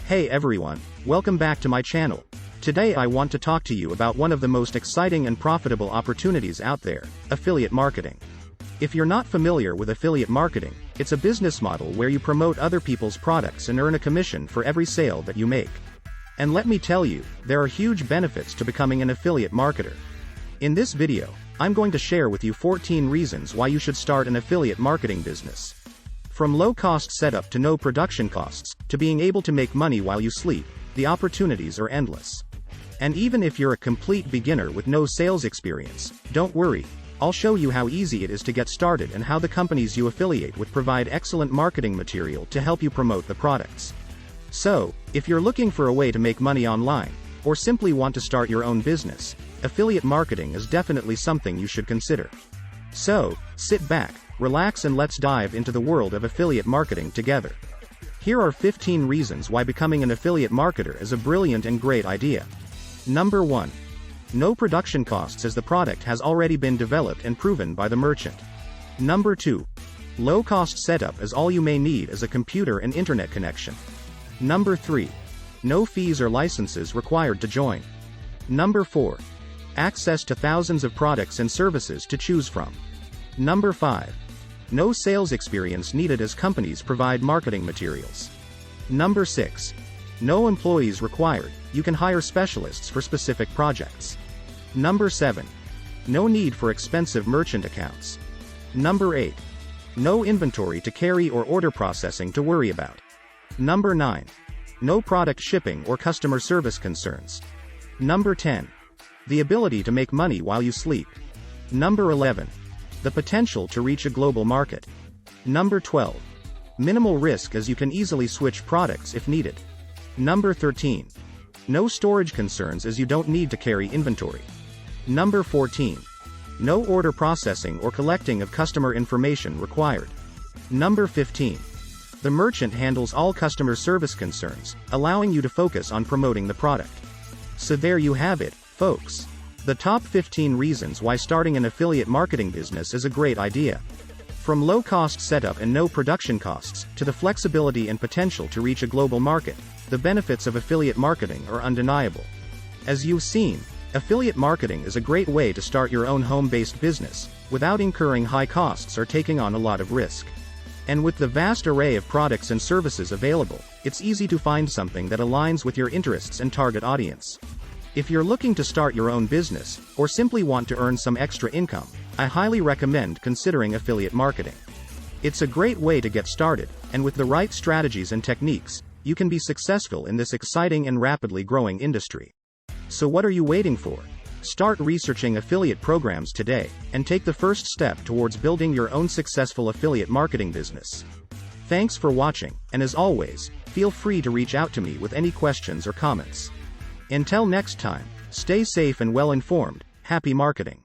Hey everyone, welcome back to my channel. Today I want to talk to you about one of the most exciting and profitable opportunities out there, affiliate marketing. If you're not familiar with affiliate marketing, it's a business model where you promote other people's products and earn a commission for every sale that you make. And let me tell you, there are huge benefits to becoming an affiliate marketer. In this video, I'm going to share with you 14 reasons why you should start an affiliate marketing business. From low-cost setup to no production costs, to being able to make money while you sleep, the opportunities are endless. And even if you're a complete beginner with no sales experience, don't worry, I'll show you how easy it is to get started and how the companies you affiliate with provide excellent marketing material to help you promote the products. So, if you're looking for a way to make money online, or simply want to start your own business, affiliate marketing is definitely something you should consider. So, sit back, relax and let's dive into the world of affiliate marketing together. Here are 15 reasons why becoming an affiliate marketer is a brilliant and great idea. Number 1. No production costs as the product has already been developed and proven by the merchant. Number 2. Low-cost setup as all you may need is a computer and internet connection. Number 3. No fees or licenses required to join. Number 4. Access to thousands of products and services to choose from. Number 5. No sales experience needed as companies provide marketing materials. Number 6. No employees required, you can hire specialists for specific projects. Number 7. No need for expensive merchant accounts. Number 8. No inventory to carry or order processing to worry about. Number 9. No product shipping or customer service concerns. Number 10. The ability to make money while you sleep. Number 11. The potential to reach a global market. Number 12. Minimal risk as you can easily switch products if needed. Number 13. No storage concerns as you don't need to carry inventory. Number 14. No order processing or collecting of customer information required. Number 15. The merchant handles all customer service concerns, allowing you to focus on promoting the product. So there you have it, folks. The top 15 reasons why starting an affiliate marketing business is a great idea. From low-cost setup and no production costs, to the flexibility and potential to reach a global market, the benefits of affiliate marketing are undeniable. As you've seen, affiliate marketing is a great way to start your own home-based business, without incurring high costs or taking on a lot of risk. And with the vast array of products and services available, it's easy to find something that aligns with your interests and target audience. If you're looking to start your own business, or simply want to earn some extra income, I highly recommend considering affiliate marketing. It's a great way to get started, and with the right strategies and techniques, you can be successful in this exciting and rapidly growing industry. So what are you waiting for? Start researching affiliate programs today, and take the first step towards building your own successful affiliate marketing business. Thanks for watching, and as always, feel free to reach out to me with any questions or comments. Until next time, stay safe and well informed. Happy marketing.